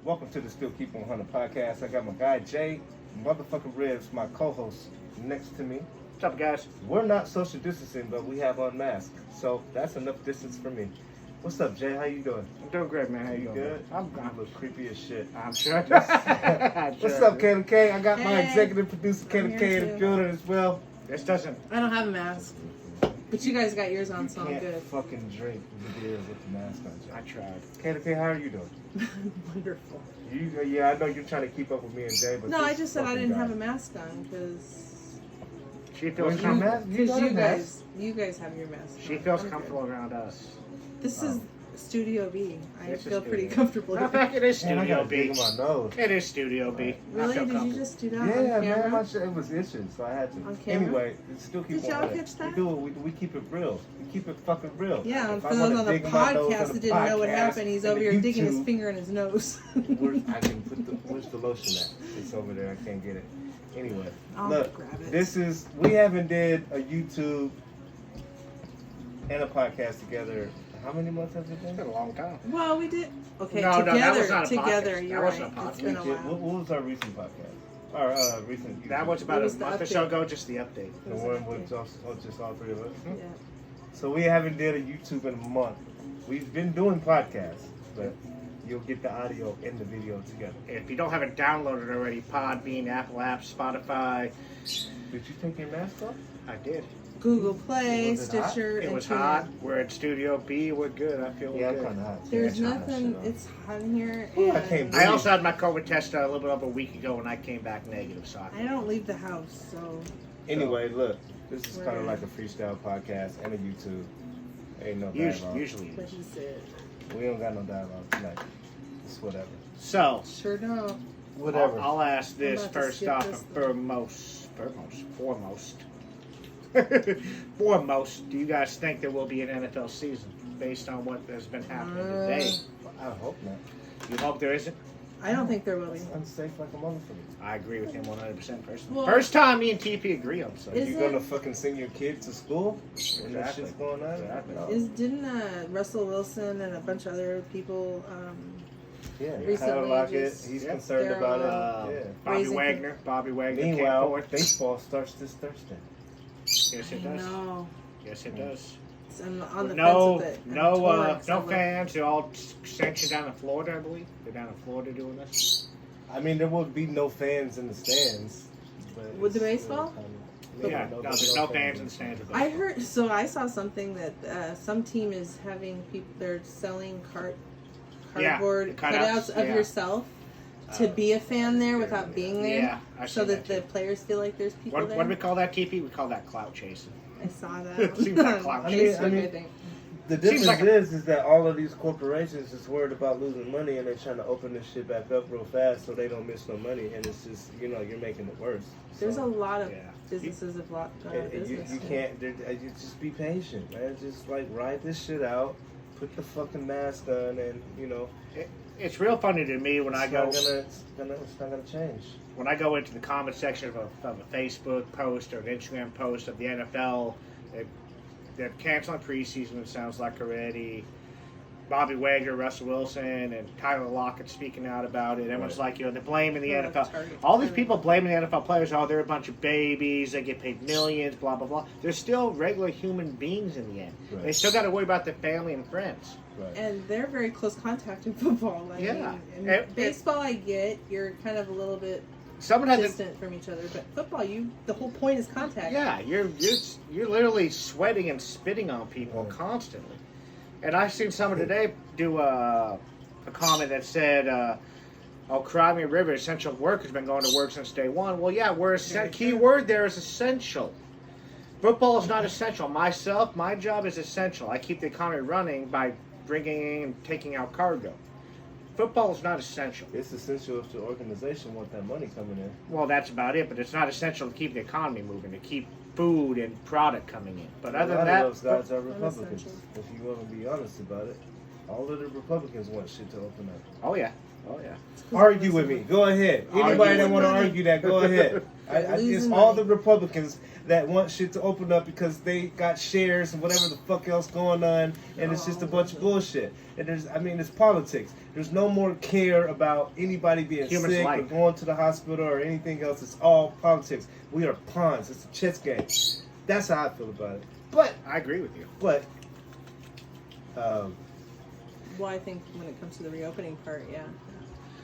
Welcome to the Still Keep On Hunter podcast. I got my guy Jay, motherfucking Ribbz, my co-host, next to me. What's up, guys? We're not social distancing, but we have unmasked, so that's enough distance for me. What's up, Jay? How you doing? I'm doing great, man. How you doing? Good? I'm You look creepy as shit. I'm sure. What's up, Kayla K? I got my executive producer, Kayla K, in the building as well. This doesn't. I don't have a mask. But you guys got yours on, so I'm You good. can't fucking drink the beer with the mask on, Jay. I tried. Kayla K, how are you doing? Wonderful. Yeah, I know you're trying to keep up with me and Jay, but No, I this just said I fucking didn't guy. have a mask on because She feels Where's your mask? comfortable. you guys have your mask. She on. feels I'm comfortable good. around us. This is Studio B. I This is feel pretty Studio. comfortable Matter here. of fact, it is Man, I Studio got a dig B. in my nose. It is Studio B. I Really? feel Did you comfortable. just do that on Yeah, camera? man, my shit, it was itching, so I had to. On camera? Anyway, it still keep Did on y'all running. catch that? We do it. We keep it real. We keep it fucking real. Yeah, If for I those wanna on the dig in my nose podcast on that the didn't know what podcast happened, he's and over the here digging his YouTube, finger in his nose. I can put the where's the lotion at? It's over there. I can't get it. Anyway, I'll look, grab it. this is we haven't did a YouTube and a podcast together. How many months has it It's been? been a long time. Well, we did. Okay, No, together. that was not a Together, podcast. you're That right. wasn't a It's We been a did- while. what was our recent podcast? Our recent. YouTube? That was about It was a the month or so update. ago, just the update. the It was one an with just all three of us. Yeah. So we haven't did a YouTube in a month. We've been doing podcasts, but you'll get the audio and the video together. If you don't have it downloaded already, Podbean, Apple Apps, Spotify. Did you take your mask off? I did. Google Play, Was it hot? Stitcher, It and was TuneIn. hot. We're at Studio B. We're good. I feel Yeah, I'm good. kind of hot. too. There's I took my nothing. shit off. It's hot in here. Ooh, I and can't I also had my COVID test a little bit over a week ago, and I came back negative. So I don't leave the house, so Anyway, look, this is We're kind of good. like a freestyle podcast and a YouTube. Ain't no usually, dialogue. usually it what is. he said. We don't got no dialogue tonight. It's whatever. So Sure don't. Whatever. I'll ask this I'm about to first skip off this and then. foremost. Do you guys think there will be an NFL season based on what has been happening today? I hope not. You hope there isn't? I don't think there will be. It's unsafe like a motherfucker. I agree with him 100% personally. Well- First time me and TP agree on something. Is You it- gonna fucking send your kid to school? And that Exactly. shit's going on? Exactly. No. Didn't Russell Wilson and a bunch of other people Yeah, recently Tyler Lockett, just- he's Yeah. concerned They're about all- it. Yeah. Bobby Wagner came Meanwhile, forth. baseball starts this Thursday. Yes, it I does. know. Yes, it does. I'm on the No, fence with it. I'm no, totally no excited. fans. They're all sanctioned down in Florida, I believe. They're down in Florida doing this. I mean, there will be no fans in the stands. But With the it's baseball? Yeah, no, there's no fans in the stands. with I baseball. heard. So I saw something that some team is having people. They're selling cardboard the cutouts of yeah. yourself to be a fan there without being there. Yeah, I So seen that that the too. players feel like there's people What there. do we call that, TP? We call that clout chasing. I saw that. It seems like clout on chasing. Facebook, I mean- I think. The Seems difference like is that all of these corporations is worried about losing money and they're trying to open this shit back up real fast so they don't miss no money, and it's just, you're making it worse. There's So, a lot of Yeah. businesses have gone out of you business. can't, you just be patient, man. Just like ride this shit out, put the fucking mask on, and It's real funny to me when I go it's not gonna change. when I go into the comment section of a Facebook post or an Instagram post of the NFL. They're canceling preseason, it sounds like already. Bobby Wagner, Russell Wilson, and Tyler Lockett speaking out about it. Everyone's like, they're blaming the Yeah, NFL. Target. All these people blaming the NFL players, they're a bunch of babies, they get paid millions, blah, blah, blah. They're still regular human beings in the end. Right. They still got to worry about their family and friends. Right. And they're very close contact in football. I Yeah. mean, in And- baseball, I get you're kind of a little bit Someone has to distant from each other, but football, the whole point is contact. Yeah, you're literally sweating and spitting on people Right. constantly. And I've seen someone today do a comment that said, "Oh, Cry Me a River, essential work has been going to work since day one." Well, yeah, key word there is essential. Football is not essential. My job is essential. I keep the economy running by bringing in and taking out cargo. Football is not essential. It's essential if the organization want that money coming in. Well, that's about it, but it's not essential to keep the economy moving, to keep food and product coming in. But other a lot than that, of those guys are Republicans. essential. If you want to be honest about it, all of the Republicans want shit to open up. oh yeah, Oh yeah. Argue with me. Go ahead. Anybody that want to argue that, go ahead. It's all the Republicans that want shit to open up because they got shares and whatever the fuck else going on, and it's just a bunch of bullshit. And it's politics. There's no more care about anybody being Human sick life. or going to the hospital or anything else. It's all politics. We are pawns. It's a chess game. That's how I feel about it. But I agree with you. But Well, I think when it comes to the reopening part, yeah,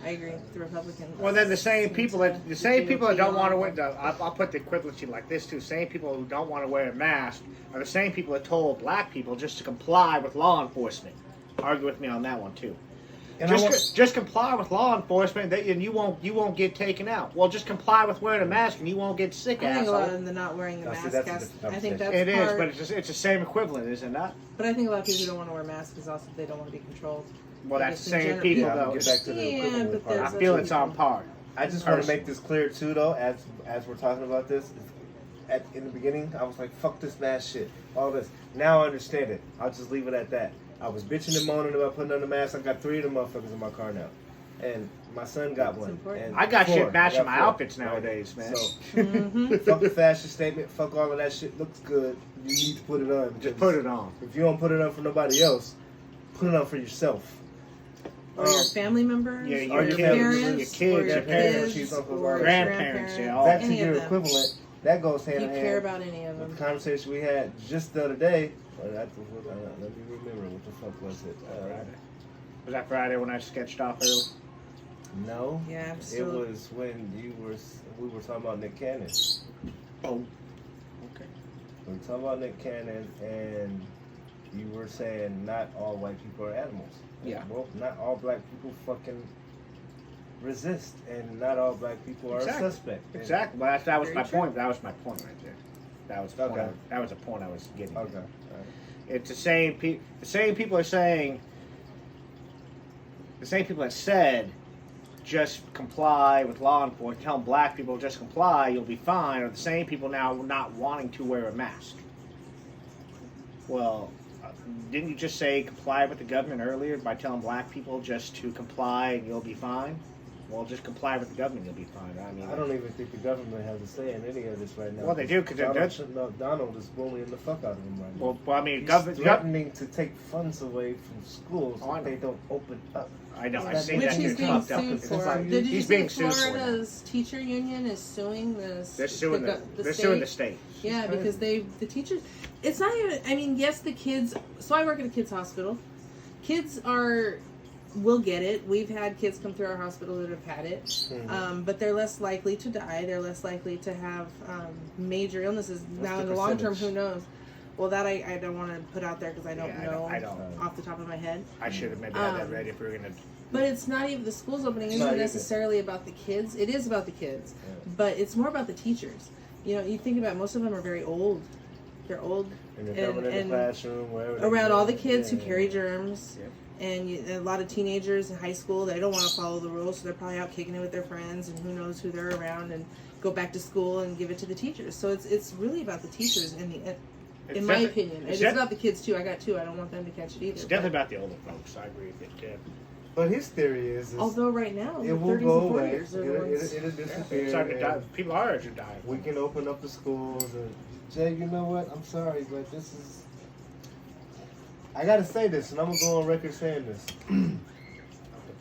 I agree. The Republicans. Well, then the same people that don't want to wear. I'll put the equivalency like this too. Same people who don't want to wear a mask are the same people that told black people just to comply with law enforcement. Argue with me on that one too. and Just comply with law enforcement, and you won't get taken out. Well, just comply with wearing a mask, and you won't get sick. I think a lot asshole. of them not wearing the No, see, mask. that's a different I think that's It is, part, but it's the same equivalent, is it not? But I think a lot of people who don't want to wear masks is also they don't want to be controlled. Well, that's the Just in same general. people Yeah, though. get back to the Yeah, equivalent but part. I there's feel other it's on people. par. I just want to make this clear too, though, as we're talking about this. In the beginning, I was like, "Fuck this mask shit," all this. Now I understand it. I'll just leave it at that. I was bitching and moaning about putting on the mask. I got 3 of them motherfuckers in my car now, and my son got one. important. And I got 4. shit matching I got my 4. outfits nowadays, man. So Mm-hmm. fuck the fashion statement. Fuck all of that shit. Looks good. You need to put it on. Just put it on. If you don't put it on for nobody else, put it on for yourself. Or your family members, Yeah, or your your kids, parents, your kids, or your your parents, kids, your or your grandparents, yeah, all. Back to any your of them. equivalent. That goes hand You in care hand. about any of The them. conversation we had just the other day. Let me remember what the fuck was it? Was that Friday when I sketched off early? No. Yeah, I'm It still. was when we were talking about Nick Cannon. Oh, okay. We were talking about Nick Cannon, and you were saying not all white people are animals. Yeah. Well, not all black people fucking resist, and not all black people are Exactly. a suspect. And- Exactly. Well, that was Very my true. point. That was my point right there. That was the point. Okay. That was the point I was getting. Okay. At. All right. It's the same people. The same people are saying. The same people that said, just comply with law enforcement. Tell black people just comply, you'll be fine. Are the same people now not wanting to wear a mask. Well, didn't you just say comply with the government earlier by telling black people just to comply and you'll be fine? Well, just comply with the government, you'll be fine. I mean, I don't even think the government has a say in any of this right now. Well, they do, 'cause they're Donald is bullying the fuck out of them right now. well, I mean, He's government. threatening to take funds away from schools Oh, I if know. they don't open up. I know. I Which see Which that. he's It's being fucked up. sued It's for. like- Did you he's see being sued for that. Florida's teacher union is suing this? They're suing the state? suing the state. Yeah, crazy. because the teachers. It's not even. I mean, yes, the kids. So I work at a kids hospital. Kids will get it. We've had kids come through our hospital that have had it, Mhm. but they're less likely to die. They're less likely to have major illnesses. What's Now the in the long term, percentage? who knows? Well, that I don't want to put out there because I don't Yeah, know I don't. off the top of my head. I should have maybe had that ready if we were gonna. But it's not even the school's opening Not isn't even. necessarily about the kids. It is about the kids, Yeah. but it's more about the teachers. You know, you think about it, most of them are very old. They're old And they're coming in the classroom, wherever. they around go. all the kids who Yeah. carry germs. Yeah. And a lot of teenagers in high school, they don't want to follow the rules, so they're probably out kicking it with their friends, and who knows who they're around, and go back to school and give it to the teachers. So it's really about the teachers in my opinion. It's about the kids too. I got 2. I don't want them to catch it either. It's definitely about the older folks. I agree with you. But his theory is Although right now, it the will 30s go and away. 40s are the ones. It'll disappear. Starting to die. and People our age are dying. we can open up the schools. And Jay, you know what? I'm sorry, but this is. I gotta say this, and I'm gonna go on record saying this.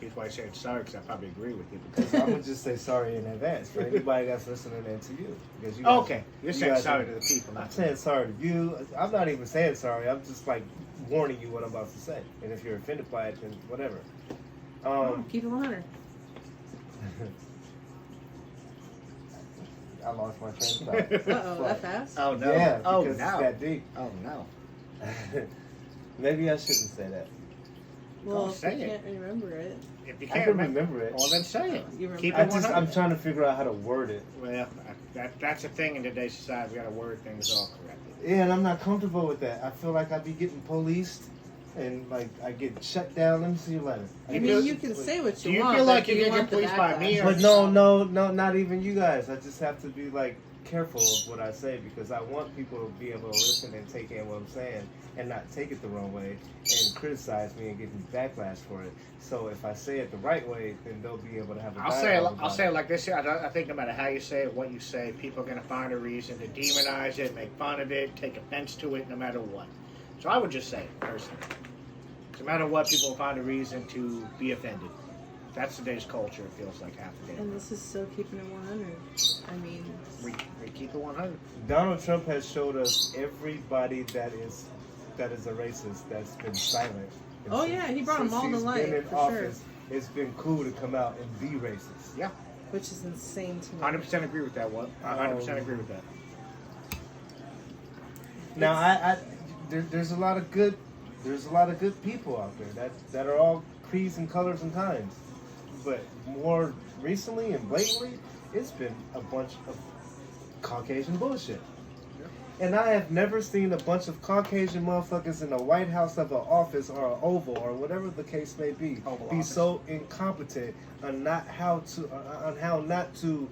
That's why I said sorry, because I probably agree with you. Because I'm gonna just say sorry in advance for anybody that's listening and to you. Because you guys, Okay, you're you saying guys sorry are- to the people, I'm not to saying sorry to you. I'm not even saying sorry. I'm just like warning you what I'm about to say. And if you're offended by it, then whatever. Keep it 100. I lost my train of thought. Uh-oh, that fast? Oh no! Yeah, Oh because no! it's that deep. Oh no! Maybe I shouldn't say that. Well, Don't if say you it. can't remember it. If you I can't can remember, remember it. well then say it. You remember Keep it. it 100. I'm trying to figure out how to word it. Well, that's a thing in today's society. We got to word things all correctly. Yeah, and I'm not comfortable with that. I feel like I'd be getting policed and like I get shut down. Let me see your letter. I mean, you can say what Do you you want. feel but like do you're you gonna want get the policed by me backlash? or- But no, not even you guys. I just have to be like, careful of what I say because I want people to be able to listen and take in what I'm saying and not take it the wrong way and criticize me and give me backlash for it. So if I say it the right way, then they'll be able to have a dialogue. I'll say it like this. I think no matter how you say it, what you say, people are going to find a reason to demonize it, make fun of it, take offense to it, no matter what. So I would just say it personally. No matter what, people will find a reason to be offended. That's today's culture. It feels like half the day. And this is still keeping it 100. I mean, we keep it 100. Donald Trump has showed us everybody that is a racist that's been silent. And oh yeah, he brought them all to light. Been in for office, it's been cool to come out and be racist. Yeah, which is insane to me. 100% agree with that one. 100% agree with that. Now, there's a lot of good people out there that are all creeds and colors and kinds. But more recently and blatantly, it's been a bunch of Caucasian bullshit. And I have never seen a bunch of Caucasian motherfuckers in the White House of an office or an Oval or whatever the case may be so incompetent on how not to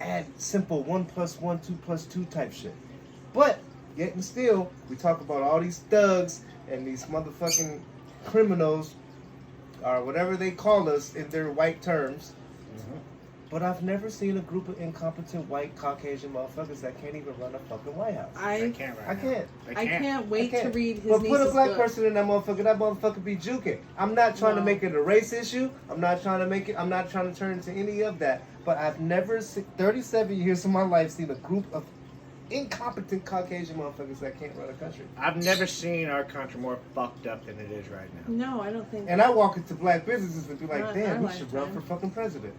add simple 1 + 1, 2 + 2 type shit. But yet and still, we talk about all these thugs and these motherfucking criminals or whatever they call us in their white terms. Mm-hmm. But I've never seen a group of incompetent white Caucasian motherfuckers that can't even run a fucking White House. I can't wait to read his But put a black book. person in that motherfucker be juking. I'm not trying to make it a race issue. I'm not trying to turn into any of that. But I've never, 37 years of my life, seen a group of incompetent Caucasian motherfuckers that can't run a country. I've never seen our country more fucked up than it is right now. No, I don't think. And I walk into black businesses and be like, Not damn, our he should run for lifetime. fucking president.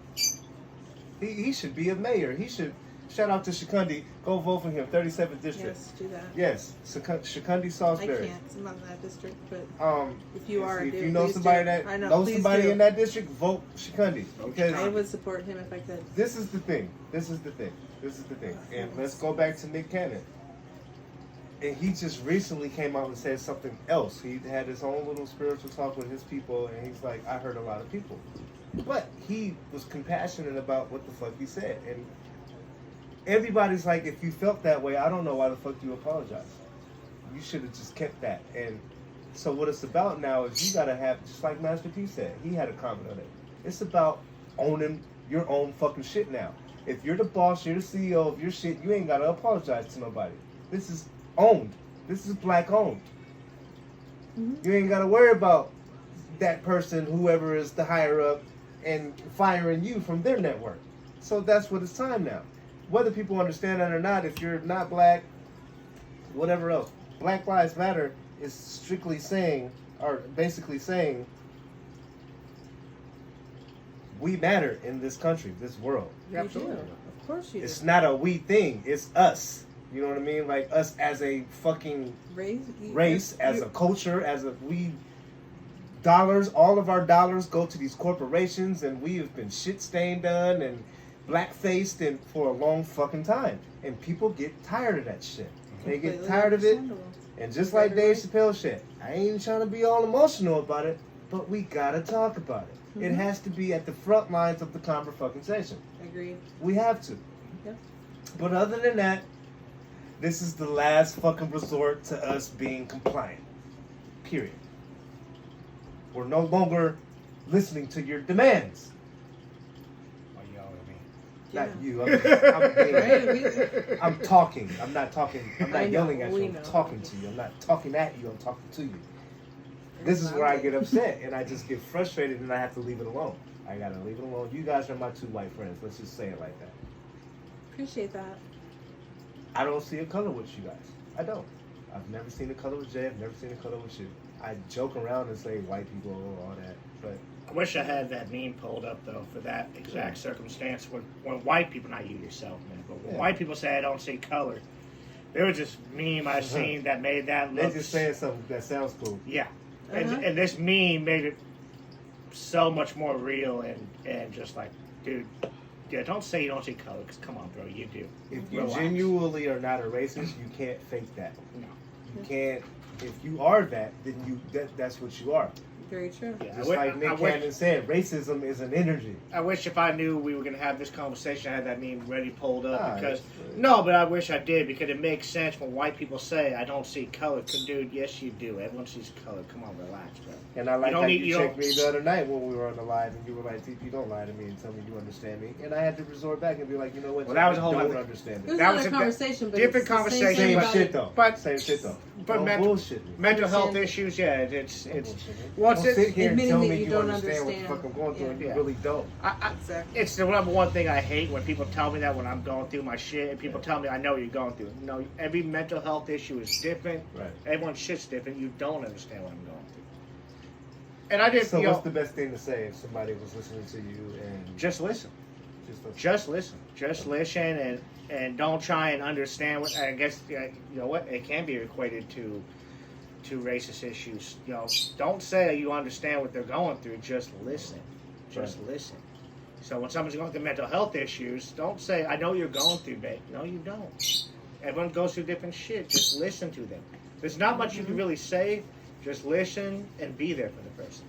He should be a mayor. He should, shout out to Shikundi, go vote for him, 37th district. Yes, do that. Yes, Shikundi I Salisbury. can't. I'm not in that district, but if You you are, if dude, you know please somebody do. that I know, knows please somebody do. in that district, vote Shikundi. Because I would support him if I could. this is the thing. And let's go back to Nick Cannon. And he just recently came out and said something else. He had his own little spiritual talk with his people, and he's like, I hurt a lot of people. But he was compassionate about what the fuck he said. And everybody's like, if you felt that way, I don't know why the fuck you apologize. You should have just kept that. And so what it's about now is you gotta have, just like Master P said, he had a comment on it. It's about owning your own fucking shit now. If you're the boss, you're the CEO of your shit, you ain't gotta apologize to nobody. This is owned. This is black owned. Mm-hmm. You ain't gotta worry about that person, whoever is the higher up, and firing you from their network. So that's what it's time now. Whether people understand that or not, if you're not black, whatever else, Black Lives Matter is strictly saying, or basically saying, we matter in this country, this world. Absolutely. Of course you do. It's not a we thing, it's us. You know what I mean? Like us as a fucking race, as a culture, as a all of our dollars go to these corporations, and we have been shit stained done and black-faced and for a long fucking time. And people get tired of that shit. They get tired of it. And just like Dave Chappelle said, I ain't trying to be all emotional about it, but we gotta talk about it. Mm-hmm. It has to be at the front lines of the conversation. Agreed. We have to. Yep. But other than that, this is the last fucking resort to us being compliant. Period. We're no longer listening to your demands. Oh, you yelling at me. Not you. Right, I'm talking. I'm not talking. I'm I not know, yelling at we you. I'm know. talking to you. I'm not talking at you. I'm talking to you. This is where I get upset and I just get frustrated and I have to leave it alone. I gotta leave it alone. You guys are my two white friends. Let's just say it like that. Appreciate that. I don't see a color with you guys. I don't. I've never seen a color with Jay. I've never seen a color with you. I joke around and say white people and all that, but I wish I had that meme pulled up though for that exact circumstance when white people, not you yourself, man, but when white people say I don't see color, there was this meme I seen that made that look. They're just saying something that sounds cool. Yeah, and this meme made it so much more real and just like, dude, yeah, don't say you don't see color, because come on, bro, you do. If you Relax. genuinely are not a racist, you can't fake that. No. You can't. If you are that, then that's what you are. Very true. Yeah, Just like Nick Cannon said, racism is an energy. I wish if I knew we were going to have this conversation, I had that meme ready pulled up. Ah, Because no, but I wish I did, because it makes sense when white people say, I don't see color. Dude, yes, you do. Everyone sees color. Come on, relax, bro. And I like how you checked me the other night when we were on the live, and you were like, TP, don't lie to me and tell me you understand me. And I had to resort back and be like, you know what? Well, that was a whole don't other understand It it. was another conversation, but different conversation. Same shit though. But same shit though. But don't bullshit me. mental health issues, yeah, it's. Don't sit here and admitting tell that me you you don't understand what the fuck I'm going through, and you really don't. Exactly. It's the number one thing I hate when people tell me that when I'm going through my shit, and people tell me I know what you're going through. No, every mental health issue is different. Right. Everyone's shit's different. You don't understand what I'm going through. And I didn't. So what's the best thing to say if somebody was listening to you and just listen. Just listen. Just listen, and don't try and understand what. I guess you know what it can be equated to racist issues. You know, don't say you understand what they're going through. Just listen. Just listen. So when someone's going through mental health issues, don't say, I know you're going through, babe. No, you don't. Everyone goes through different shit. Just listen to them. There's not much you can really say. Just listen and be there for the person.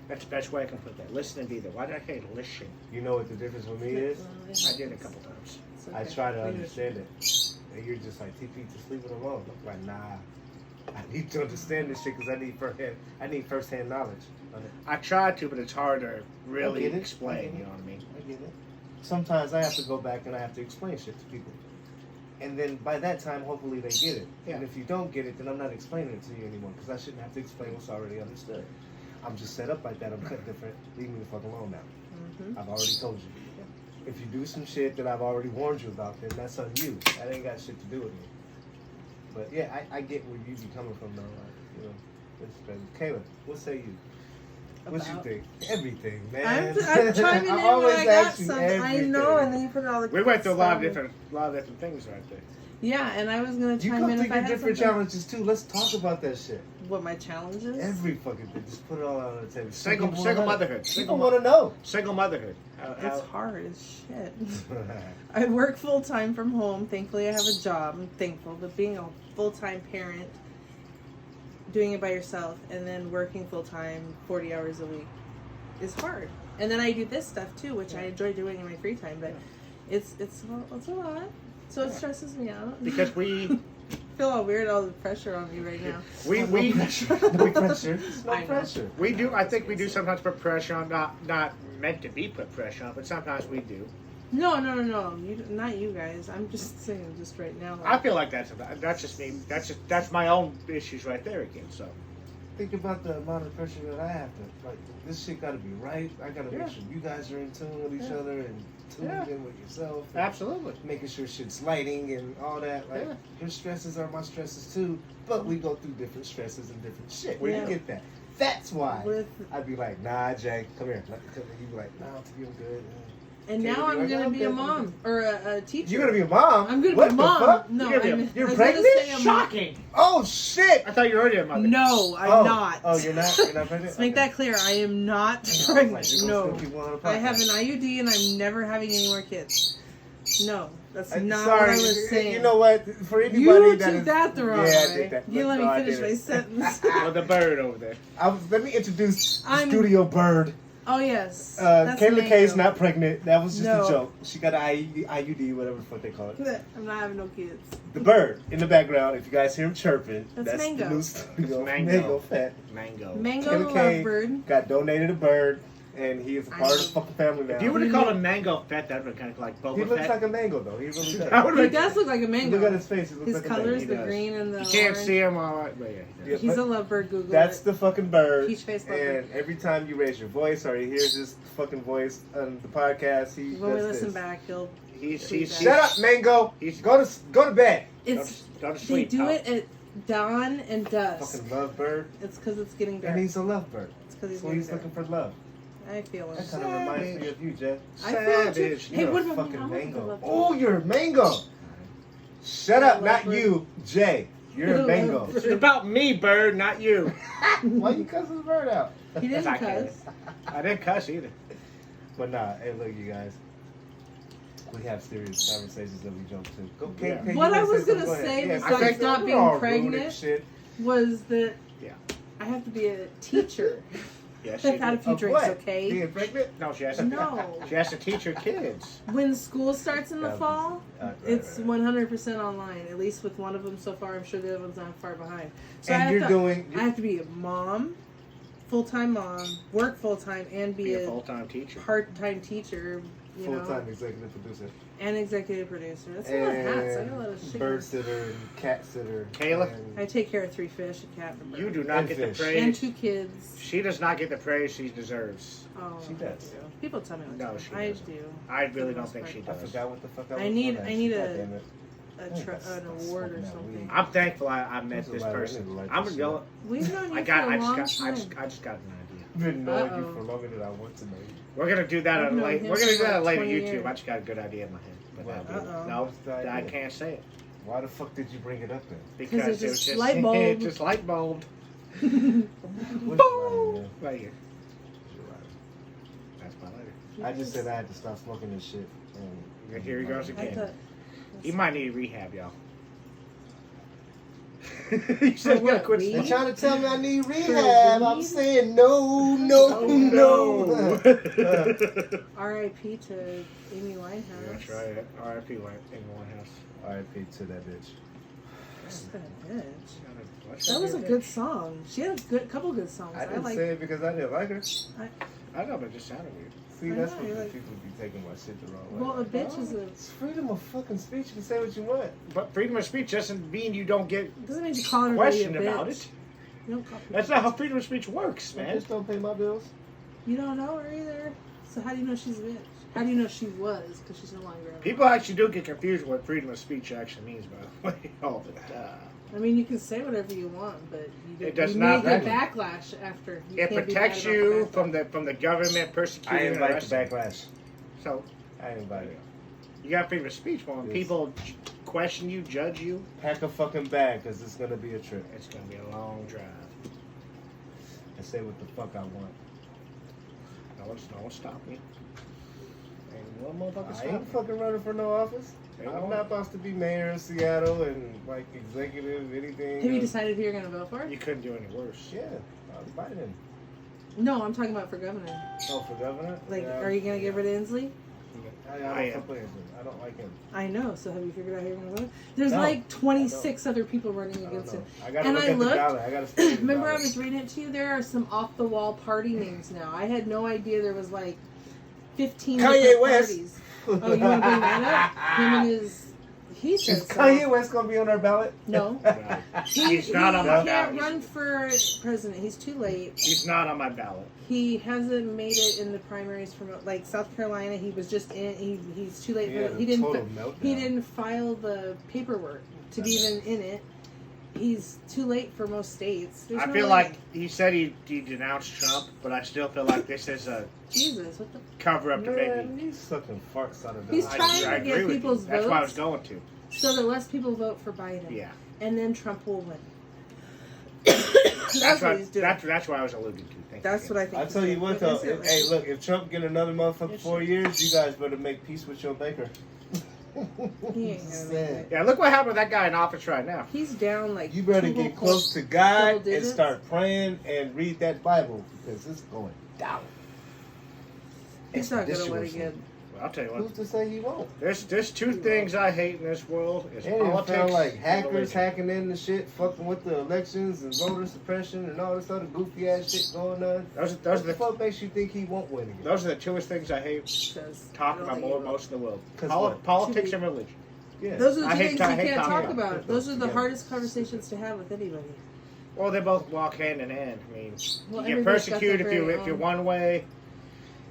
That's the best way I can put that. Listen and be there. Why did I say listen? You know what the difference with me is? I did a couple times. I try to understand it. And you're just like, TP, just leave it alone. I'm like, nah. I need to understand this shit because I need first-hand knowledge of it. I try to, but it's hard to really explain, you know what I mean? I get it. Sometimes I have to go back and I have to explain shit to people. And then by that time, hopefully they get it. Yeah. And if you don't get it, then I'm not explaining it to you anymore because I shouldn't have to explain what's already understood. I'm just set up like that. I'm cut different. Leave me the fuck alone now. I've already told you. If you do some shit that I've already warned you about, then that's on you. That ain't got shit to do with me. But yeah, I get where you be coming from though. Like, you know, it's crazy. Kayla, what say you? What you think? Everything, man. I'm chiming in when I got something. I know, and then you put all the. We went through a lot of different things right there. Yeah, and I was gonna you chime go in through if I your had different something. challenges too. Let's talk about that shit. What my challenges? Every fucking thing. Just put it all out on the table. Single motherhood. People want to know. Single motherhood. It's hard as shit. I work full time from home. Thankfully, I have a job. I'm thankful, but being a full time parent, doing it by yourself, and then working full time 40 hours a week is hard. And then I do this stuff too, which I enjoy doing in my free time. But it's a lot. So it stresses me out. Because we feel all weird, all the pressure on me right now. we pressure. No pressure. No pressure. We do. I think we do sometimes put pressure on. Not meant to be put pressure on, but sometimes we do. No. Not you guys. I'm just saying, just right now. I feel like that's just me. That's my own issues right there again. So think about the amount of pressure that I have to. Like, this shit got to be right. I got to make sure you guys are in tune with each other and tuned in with yourself. Absolutely. Making sure shit's lighting and all that. Like, your stresses are my stresses too, but we go through different stresses and different shit. We get that. That's why I'd be like, nah, Jay, come here. You'd be like, nah, you're good. And now I'm going to be a mom or a teacher. You're going to be a mom? I'm going to be a mom. Fuck? No, you're pregnant? Shocking. Oh, shit. I thought you were already a mother. No, I'm not. Oh, you're not? You're not pregnant? Let's make that clear. I am not pregnant. No. I have an IUD and I'm never having any more kids. No, that's not what I was saying. You know what? For anybody you that took that the wrong way. I did that. You let me finish my sentence. Or the bird over there. Let me introduce Studio Bird. Oh, yes. Kayla K is not pregnant. That was just a joke. She got an IUD, whatever the fuck they call it. I'm not having no kids. The bird in the background, if you guys hear him chirping, that's Mango. the new studio. Mango. Mango Mango lovebird got donated a bird, and he is a part of the fucking family now. If you would have called him Mango Fett, that would have kind of like Boba Fett. He looks like a mango, though. He really does. He does look like a mango. Look at his face. He looks his like colors, a the green and the You can't orange. see him all right, but yeah. He's a lovebird. Google That's it. the fucking bird. Peach face lovebird. And every time you raise your voice or he hears his fucking voice on the podcast, he when we does listen this. back, he'll. He's Shut up, Mango. Go to bed. It's go to sleep. They do it at dawn and dusk. Fucking lovebird. It's because it's getting dark. And he's a lovebird. It's because he's so he's looking for love. I feel it. That kind of reminds me of you, Jeff. I feel it too. Hey, You're what a about fucking me? mango. Oh, you're a mango. Shut up, not you, Jay. You're a mango. It's about me, bird, not you. Why you cussing the bird out? He didn't cuss. I didn't cuss either. But nah, hey, look, you guys. We have serious conversations that we jump to. Go, what I was gonna say besides not being pregnant was that I have to be a teacher. Yes, I've had a few Of drinks, what? okay? Being pregnant? No, she has to. No. She has to teach her kids. When school starts in the Yeah, fall, right, it's right. 100% online. At least with one of them so far. I'm sure the other one's not far behind. So And I have to be a mom, full-time mom, work full-time, and Be a full-time teacher. part-time teacher. You know, Full-time executive producer. and executive producer. That's a lot of hats. I got a lot of shit. bird sitter and cat sitter. Kayla? and- I take care of 3 fish, a cat, and a bird. You do not And get the fish. And praise. 2 kids. She does not get the praise she deserves. Oh, She does. People tell me what No, to do. she I doesn't. do. I really For the don't most think part. she I does. forgot what the fuck I was I need- gonna I ask. need God a- damn it. An award or something. I'm thankful I met This is this why I person. really like I'm this a yo. We've known you I got. for a I long just got. time. I just got an idea. I've been knowing you Uh-oh. for longer than I want to know you. We're gonna do that I've on known late. him We're gonna do for that on like later 20 YouTube. years. I just got a good idea in my head. But Uh-oh. no, What's the idea? I can't say it Why the fuck did you bring it up then? because it's it was just just light bulb. just light bulb. What's the idea? Right here. You're right. That's my lighter. I just said I had to stop smoking this shit. And Here he goes I again. thought, He might need rehab, y'all. You said what, gotta quit weed? They're smoking. trying to tell me I need rehab. I'm weed? saying no, no, Oh, no. R.I.P. to Amy Winehouse. That's right. R.I.P. in Whitehouse. R.I.P. to that bitch. That's been a bitch. What's That was a bitch? good song. She had a couple good songs. I didn't like. say it because I didn't like her. I know, but it just sounded weird. See, I that's know, what you're the like- people be taking my shit the wrong way. Well, a Like, bitch oh, is a. It's freedom of fucking speech. You can say what you want. But freedom of speech doesn't mean you don't get Doesn't mean you calling everybody a questioned bitch. about it. You don't call people That's not how bitch. freedom of speech works, Man, man. bitch don't pay my bills. You don't know her either. So how do you know she's a bitch? How do you know she was? Because she's no longer. alive. People actually do get confused with what freedom of speech actually means, by the way, all the time. I mean, you can say whatever you want, but you, It does you not may get matter. backlash after. You It can't be protects mad about you the from the government I persecuting and invite the arresting. backlash. So I invite it. you got freedom of speech, but when Yes. people question you, judge you, Pack a fucking bag because it's gonna be a trip. it's gonna be a long drive. I say what the fuck I want. No one's stop me. Ain't one motherfucker I stop ain't me. fucking running for no office. Ain't I'm no- not supposed to be mayor of Seattle and like executive anything. Have you decided who you're going to vote for? You couldn't do any worse. Yeah, Biden. No, I'm talking about for governor. Oh, for governor? Like, Yeah. are you going to get rid of Inslee? I I don't am. fuck with him. I don't like him. I know. So have you figured out who you're going to vote? There's No, like 26 other people running I don't against know. him. I gotta And look I at looked- the ballot. I gotta study the Remember, I ballot. was reading it to you. There are some off the wall party names now. I had no idea there was like 15 Kanye different West. parties. Oh, you want to bring that up? Him and his. He said Is so. Kanye West gonna be on our ballot? No. No. He's not on my He can't ballot. run for president. He's too late. He's not on my ballot. He hasn't made it in the primaries from like South Carolina. He was just in. He's too late. Yeah, For, he didn't. total meltdown. He didn't file the paperwork to be even in it. He's too late for most states. There's I no feel way. like he said he denounced Trump, but I still feel like this is a Jesus. What the? cover up to Man, maybe. he's sucking farts out of He's the trying to I get agree with people's you. That's what I was votes. going to. So that less people vote for Biden. Yeah. And then Trump will win. That's That's what what he's doing. that's what I was alluding to. Thank That's you. what I think. I tell you what though, if, hey, look, if Trump get another motherfucking Yes, 4 years, you guys better make peace with your baker. He ain't gonna make it. Yeah, look what happened with that guy in office right now. He's down like. You better 2 get whole close to God double and digits. start praying and read that Bible because it's going down. He's not gonna win Expeditiously. again. Well, I'll tell you what. Who's to say he won't? There's two things I hate in this world: is It even politics. felt like and hackers religion. hacking in the shit, fucking with the elections and voter suppression and all this other goofy ass shit going on. Those What are the the fuck makes you think he won't win again? those are the two things I hate Says, talking I about don't more think most of the world. 'Cause what? Politics and religion. Yeah. Those are the I two hate things ta- you hate can't talking talk about about. Those are the Yeah. hardest conversations to have with anybody. Well, they both walk hand in hand. I mean, Well, you get everybody's got persecuted their if very you're own- one way,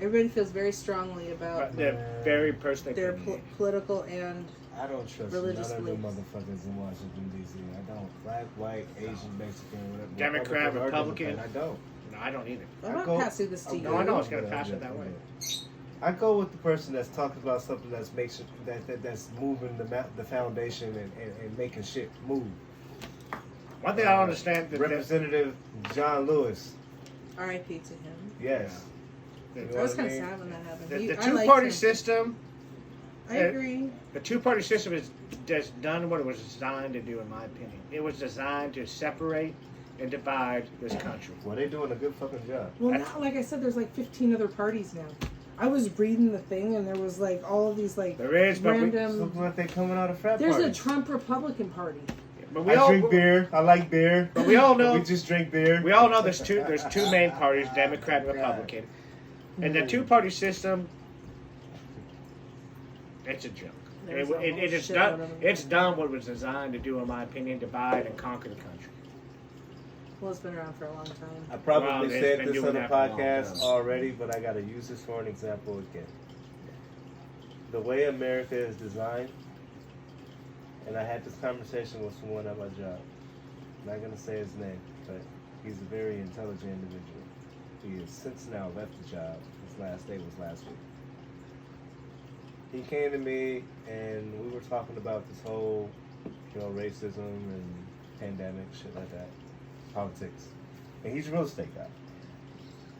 Everybody feels very strongly about but they're very personal. their political and I don't trust religious none of them beliefs. motherfuckers in Washington D.C. I don't. Black, white, Asian, Mexican, whatever. Democrat, or Republican. Democrat, I don't. No, I don't either. I'm I not go- passing this to you. No, I know it's gonna Yeah, pass yeah, it that way. yeah. I go with the person that's talking about something that's that's moving the foundation and making shit move. One thing I don't understand that Representative John Lewis. R.I.P. to him. Yes. the, You I know was what I kind of mean? sad when that happened. the, He- the I liked two-party him. system. I agree. The two-party system is just done what it was designed to do, in my opinion. It was designed to separate and divide this country. Well, they doing a good fucking job. Well, now, like I said, there's like 15 other parties now. I was reading the thing, and there was like all of these like There is, but random. Looking like they coming out of frat There's parties. a Trump Republican party. But I drink beer. I like beer. But we all know We just drink beer. we all know there's two main parties, Democrat and Republican. And the two-party system, it's a joke. There's It a whole is shitload done. of them. It's done what it was designed to do, in my opinion, divide and conquer the country. Well, it's been around for a long time. I probably Well, it's said been this doing on the that for a long podcast time. already, but I got to use this for an example again. The way America is designed, and I had this conversation with someone at my job. I'm not going to say his name, but he's a very intelligent individual. He has since now left the job. His last day was last week. He came to me, and we were talking about this whole, racism and pandemic, shit like that. Politics. And he's a real estate guy.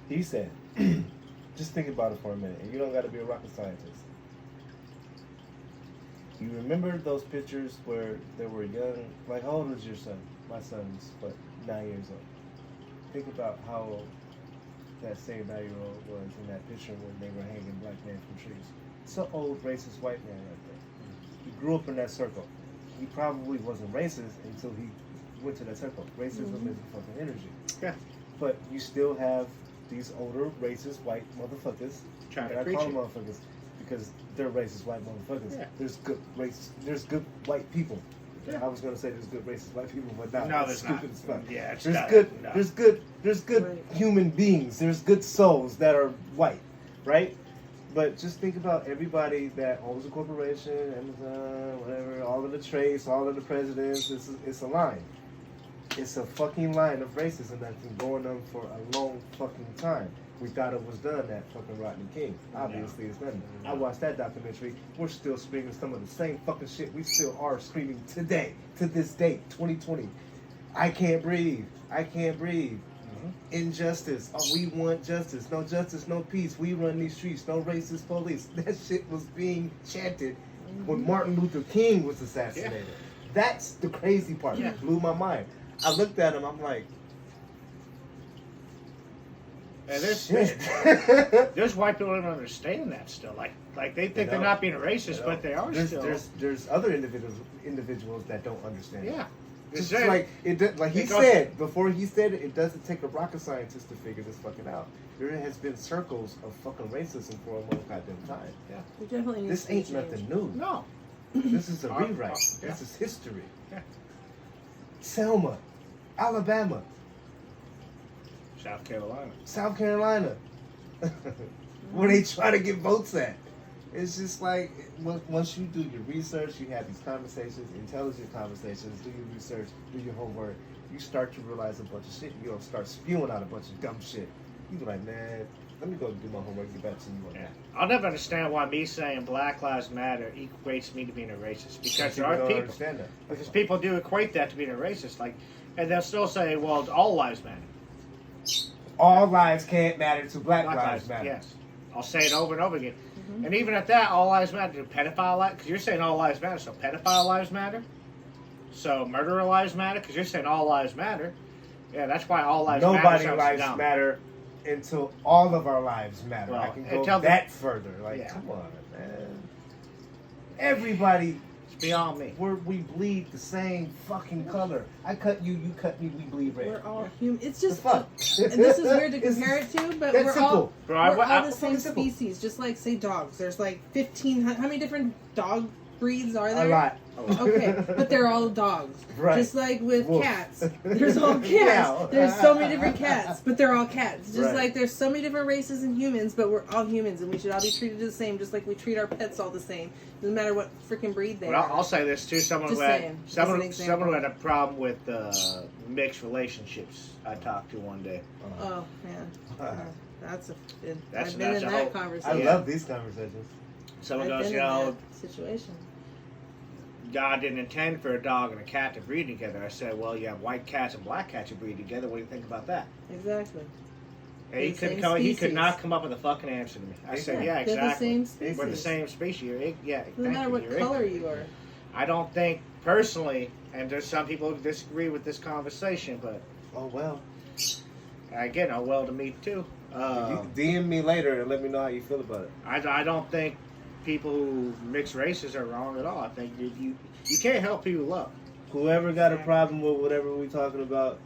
He said, just think about it for a minute, and you don't got to be a rocket scientist. You remember those pictures where there were young, like how old was your son? My son's, 9 years old. Think about how old that same 9-year-old was in that picture when they were hanging black men from trees. It's an old racist white man right there. He grew up in that circle. He probably wasn't racist until he went to that circle. Racism is a fucking energy. Yeah. But you still have these older racist white motherfuckers. Trying to I preach call it. them motherfuckers because they're racist white motherfuckers. Yeah. There's good white people. Yeah. I was gonna say there's good racist white people, but no, No, that's there's not. stupid as fuck. Yeah, it's There's not. good. No. There's good Right. human beings. There's good souls that are white, right? But just think about everybody that owns a corporation, Amazon, whatever, all of the traits, all of the presidents. It's a line. It's a fucking line of racism that's been going on for a long fucking time. We thought it was done at fucking Rodney King. Obviously, it's done. I watched that documentary. We're still screaming some of the same fucking shit we still are screaming today, to this date, 2020. I can't breathe. I can't breathe. Injustice. Oh, we want justice. No justice, no peace. We run these streets. No racist police. That shit was being chanted when Martin Luther King was assassinated. That's the crazy part. Yeah. It blew my mind. I looked at him. I'm like, And shit. there's white people that don't understand that still. Like they think they're not being racist, but they are still. There's other individuals that don't understand. Yeah. Just It's like he it goes- said before, he said it doesn't take a rocket scientist to figure this fucking out. There has been circles of fucking racism for a long goddamn time. Yeah. There definitely needs This to be ain't change. nothing new. No. This is a rewrite. Yeah. This is history. Yeah. Selma, Alabama, South Carolina. South Carolina, where they try to get votes at. It's just like once you do your research, you have these conversations, intelligent conversations, do your research, do your homework, you start to realize a bunch of shit. You don't start spewing out a bunch of dumb shit. You be like, man, let me go do my homework, get back to you on Yeah. that. I'll never understand why me saying Black Lives Matter equates me to being a racist. Because there People are don't people. understand that. Because people do equate that to being a racist. And they'll still say, well, all lives matter. All lives can't matter to Black lives matter. Yes. I'll say it over and over again. And even at that, all lives matter. Do pedophile lives? Because you're saying all lives matter. So pedophile lives matter. So murderer lives matter. Because you're saying all lives matter. Yeah, that's why all lives matter. Nobody lives matter until all of our lives matter. Well, I can until go the- that further. Like, Yeah. come on, man. Everybody, It's beyond me. we bleed the same fucking color. I cut you, you cut me, we bleed red. We're all human. It's The just, fuck? and this is weird to compare it to, but That's we're simple. all Bro, we're all the It's same fucking simple. species. Just like say dogs. There's like 15. How many different dog breeds are there? A lot. Okay, but they're all dogs. Right. Just like with Wolf. cats. There's all cats. Yeah. There's so many different cats, but they're all cats. Just Right. like there's so many different races in humans, but we're all humans and we should all be treated the same, just like we treat our pets all the same. Doesn't matter what freaking breed they But are. I'll say this too: someone Just who had saying. Just an example. someone who had a problem with mixed relationships. I talked to one day. Oh man, that's a. That's- I've been that's in a that whole- conversation. I love these conversations. Someone I've goes, been you in know, that situation. God didn't intend for a dog and a cat to breed together. I said, well, you have white cats and black cats who breed together. What do you think about that? Exactly. And he They're the couldn't same he could species. not come up with a fucking answer to me. I said, yeah, They're the exactly. same species. We're the same species. Yeah, Doesn't matter what you're color ignorant. you are. I don't think personally, and there's some people who disagree with this conversation, but Oh well. Again, oh well to me too. You DM me later and let me know how you feel about it. I don't think people who mix races are wrong at all. I think you can't help who you love. Whoever got a problem with whatever we're talking about,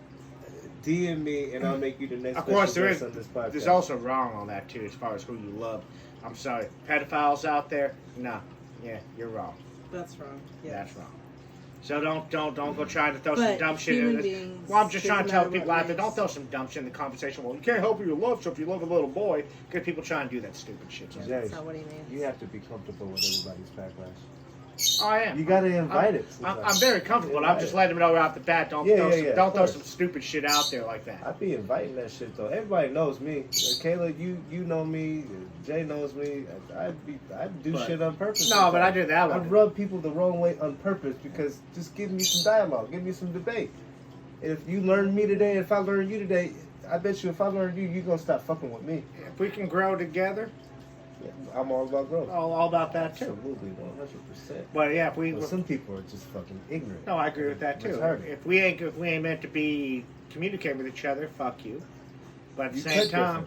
DM me and I'll make you the next. Of course, guest on this podcast. there's also wrong on that too, as far as who you love. I'm sorry, pedophiles out there. No, yeah, you're wrong. That's wrong. Yeah. That's wrong. So don't go trying to throw But some dumb shit in human this. beings, Well, I'm just trying to tell doesn't people matter out there, what don't throw some dumb shit in the conversation. Well, you can't help who you love, so if you love a little boy, because people try and do that stupid shit. Yeah, Jay, that's not what he means. You have to be comfortable with everybody's backlash. Oh, I am. You got to invite it. I'm very comfortable. I'm just letting them know right off the bat. Don't throw some stupid shit out there like that. I be inviting that shit though. Everybody knows me. Kayla, you know me. Jay knows me. I do shit on purpose. No, but I do that I one. rub people the wrong way on purpose because just give me some dialogue, give me some debate. If you learn me today, if I learn you today, I bet you if I learn you, you're gonna stop fucking with me. If we can grow together, I'm all about growth. all about that too. Absolutely, 100%. But yeah, if we. But some people are just fucking ignorant. No, I agree with that too. If we ain't meant to be communicating with each other, fuck you. But at the same time,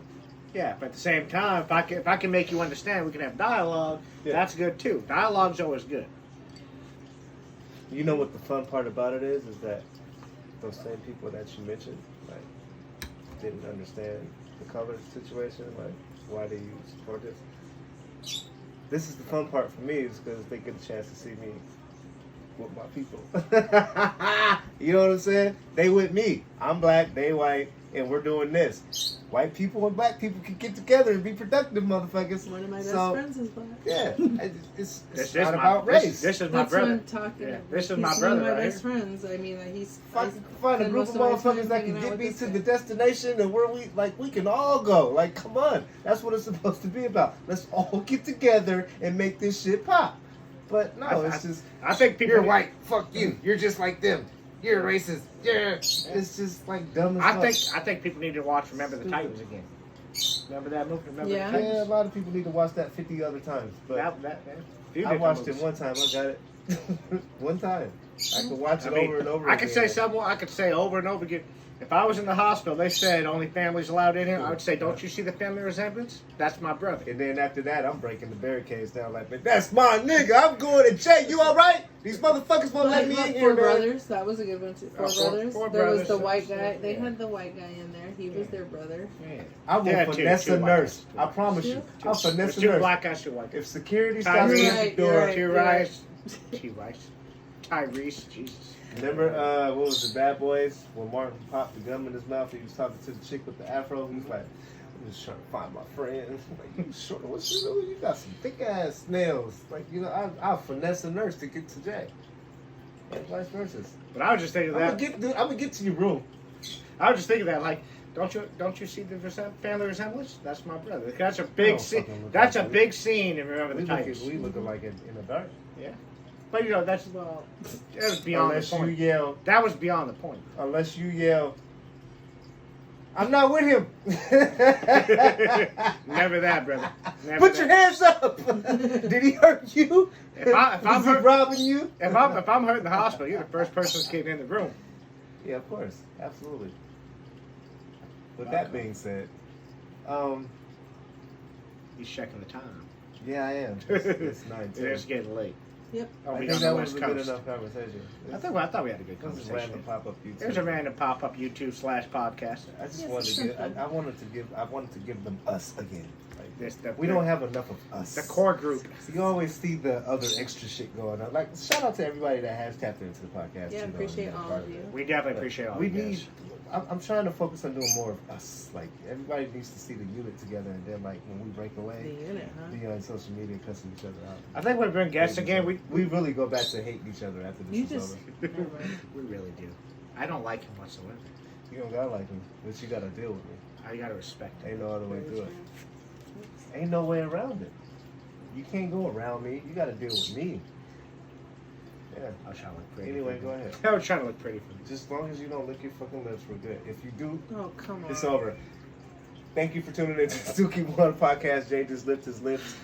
but at the same time, if I can make you understand, we can have dialogue. Yeah. That's good too. Dialogue's always good. You know what the fun part about it is that those same people that you mentioned, like, didn't understand the color situation, like, why do you support this? This is the fun part for me, is because they get a chance to see me with my people. You know what I'm saying? They with me. I'm black, they white, and we're doing this. White people and black people can get together and be productive, motherfuckers. One of my best friends is black. Yeah, it's not about race. This is my That's brother. what I'm talking about. This is He's my brother. One of my right best friends. I mean, he's Find a group of motherfuckers that can get me to the destination and where we can all go. Like, come on. That's what it's supposed to be about. Let's all get together and make this shit pop. But no, it's just, I think people. You're white. Fuck you. You're just like them. You're racist. Yeah. It's just like dumb as fuck. I think people need to watch Remember the Titans again. Remember that movie? Remember the Titans? Yeah, a lot of people need to watch that 50 other times. But I watched it one time. I got it. One time. I could watch it over and over again. I could say over and over again. If I was in the hospital, they said only families allowed in here, I would say, don't you see the family resemblance? That's my brother. And then after that, I'm breaking the barricades down like, man, that's my nigga. I'm going to jail. You all right? These motherfuckers won't let me in here, Four man. Brothers. That was a good one too. Four Brothers. There was the white guy. They had the white guy in there. He was their brother. Yeah. I will finesse a nurse. I promise you. I'll finesse a nurse. Two black guys, two white guys. If security stops me at the door. Tyrese, Jesus. Remember, what was it, Bad Boys? When Martin popped the gum in his mouth, he was talking to the chick with the afro. He was like, I'm just trying to find my friend. Like, you short, what you do? You got some thick ass nails. Like, you know, I'll finesse a nurse to get to Jay. And vice versa. But I was just thinking that. I'm gonna get to your room. I was just thinking that, like, don't you see the family resemblance? That's my brother. That's a big scene. That's a big scene. And Remember the Titans. We look alike in the dark. Yeah. But, you know, that was beyond the point. You yell. That was beyond the point. Unless you yell, I'm not with him. Never that, brother. Put your hands up. Did he hurt you? If I'm robbing you? If I'm hurt in the hospital, you're the first person that came in the room. Yeah, of course. Absolutely. With that being said, he's checking the time. Yeah, I am. It's 9:10. It's getting late. Yep. I think that was a good enough conversation. I thought we had a good conversation. Random pop-up YouTube. There's a random pop-up YouTube /podcast. I just wanted to give. I wanted to give them us again. Like we don't have enough of us. The core group. So you always see the other extra shit going on. Like, shout out to everybody that has tapped into the podcast. Yeah, appreciate all of you. We definitely appreciate all of you. I'm trying to focus on doing more of us. Like, everybody needs to see the unit together, and then, like, when we break away, the unit, be on social media cussing each other out. I think when we bring guests again, we really go back to hating each other after this is over. We really do. I don't like him whatsoever. You don't gotta like him, but you gotta deal with me. I gotta respect him. Ain't no other way through it. Ain't no way around it. You can't go around me. You gotta deal with me. Yeah. I was trying to look pretty. Anyway, go ahead. I was trying to look pretty for me. Just as long as you don't lick your fucking lips, we're good. If you do, oh, come on. It's over. Thank you for tuning in to the STKI Podcast. Jay just lipped his lips.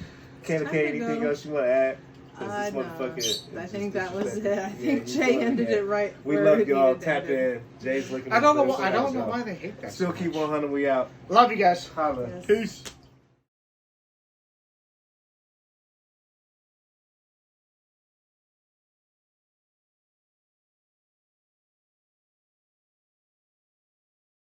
Kayla K, anything else you want to add? Because this motherfucker is I just think that was disrespectful. it. I think he's Jay going ended ahead. it right. We where love it y'all. needed to Tap end. in. Jay's looking. I don't know for why us. they hate that. Still so keep much. 100. We out. Love you guys. Holla. Yes. Peace.